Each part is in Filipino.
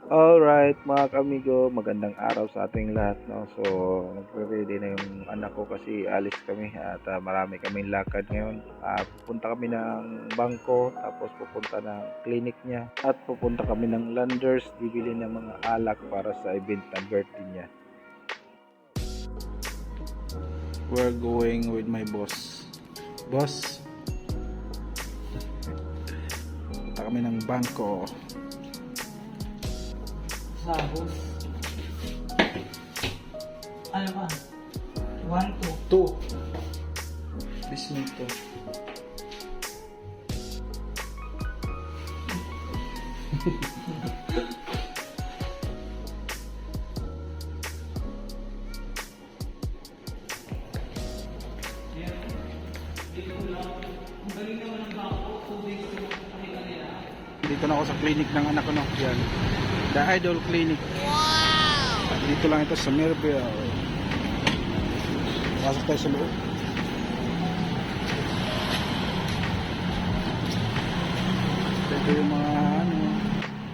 Alright mga kamigo, magandang araw sa ating lahat, no? So, nagre-ready na yung anak ko kasi alis kami at marami kaming lakad ngayon. Pupunta kami ng bangko, tapos pupunta ng clinic niya at pupunta kami ng Landers, bibili ng mga alak para sa event ng birthday niya. We're going with my boss. Boss, punta kami ng bangko. Sabos. Ano ba? 1, 2. 2 Bismito. Dito na ako sa clinic ng anak ko, no? Yan. The Idol Clinic. Wow! At dito lang ito sa Mirabel. Pasok tayo sa loob. Ito yung mga ano.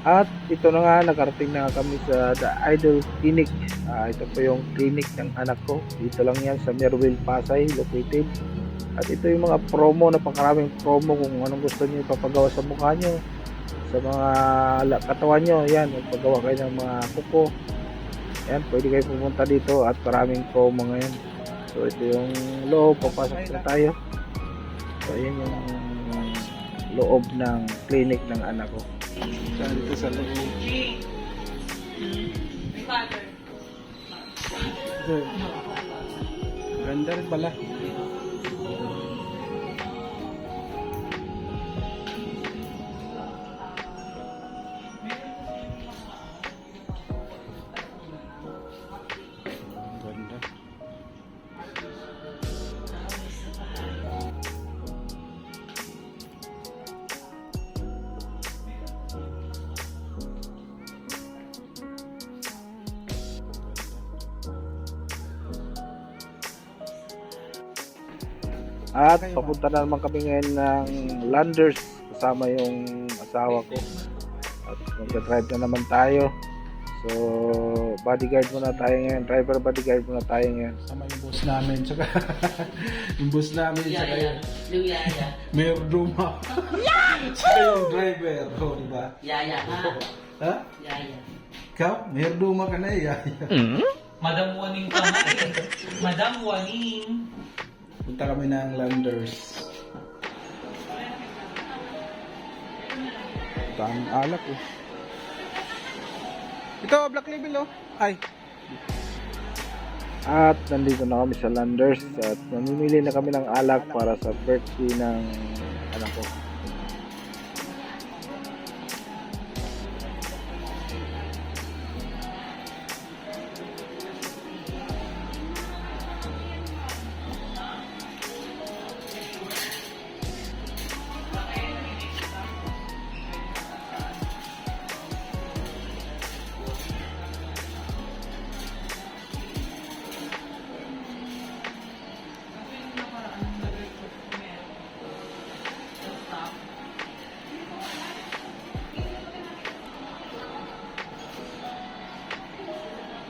At ito na nga, nakarating na kami sa The Idol Clinic. Ito po yung clinic ng anak ko. Dito lang yan sa Mirabel, Pasay located. At ito yung mga promo, napakaraming promo kung anong gusto niyo ipapagawa sa mukha niyo, sa mga katawan nyo. Yan, magpagawa kayo ng mga kuko. Yan, pwede kayo pumunta dito at maraming promo ngayon. So ito yung loob, papasok na tayo. So yan yung loob ng clinic ng anak ko. So dito sa loob. Ganda rin pala. At papunta na naman kami ngayon ng Landers kasama yung asawa ko. At mag-drive na naman tayo. So, bodyguard muna tayo ngayon. Driver bodyguard muna tayo ngayon. Sama yung boss namin. Saka, yung boss namin. Saka Yung yaya. Mayor Duma. Saka yung driver. O, diba? Yaya ha? Ha? Yaya. Ikaw? Mayor Duma ka na eh. Madam Waning ka na eh. Madam Waning. Punta kami ng Landers. Daming alak eh. Ito, Black Label oh. Ay. At nandito na kami sa Landers at mamimili na kami ng alak para sa birthday ng anak ko.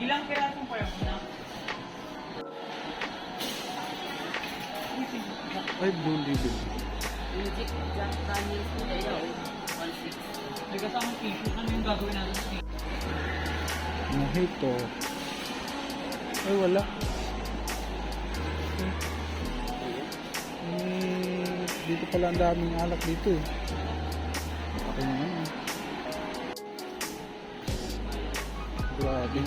Ilang pirasong pa yun na? Ay, Blue Label. Music just running to the 1-6. May kasamang tissue. Ano yung gagawin natin sa tissue? Mojito. Ay, wala. Dito pala ang daming alak dito eh. Okay naman eh. Grabe.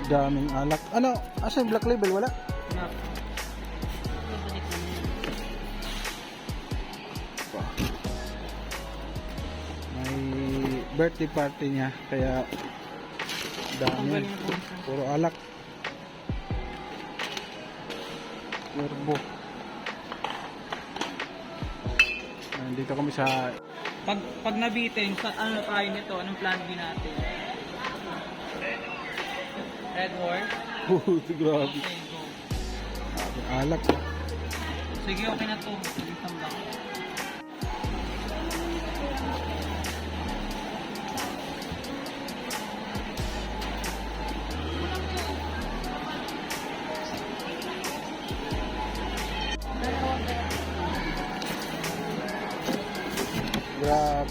Daming alak. Ano? Asa yung Black Label? Wala? Na. May birthday party niya. Kaya dami. Puro alak. Turbo. Nandito kami sa Pag nabitin, ano tayo nito? Anong plan B natin? Red Horse? grabe. Okay, go. Alak. Sige, okay na to. Sige, sambang.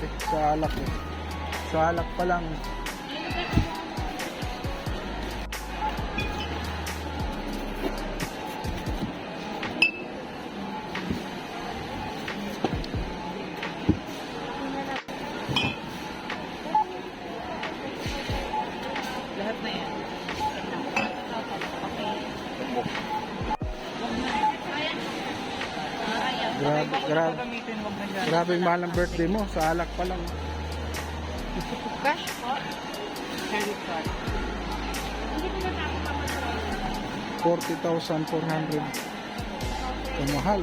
ate. Sa alak eh. Sa alak pa lang. Lahat na yan. Grabe, grabe. Gagamitin, wag na dyan. Grabe yung mahal ng birthday mo. Sa alak pa lang. Cash po. Credit card. 40,400. Ito mahal.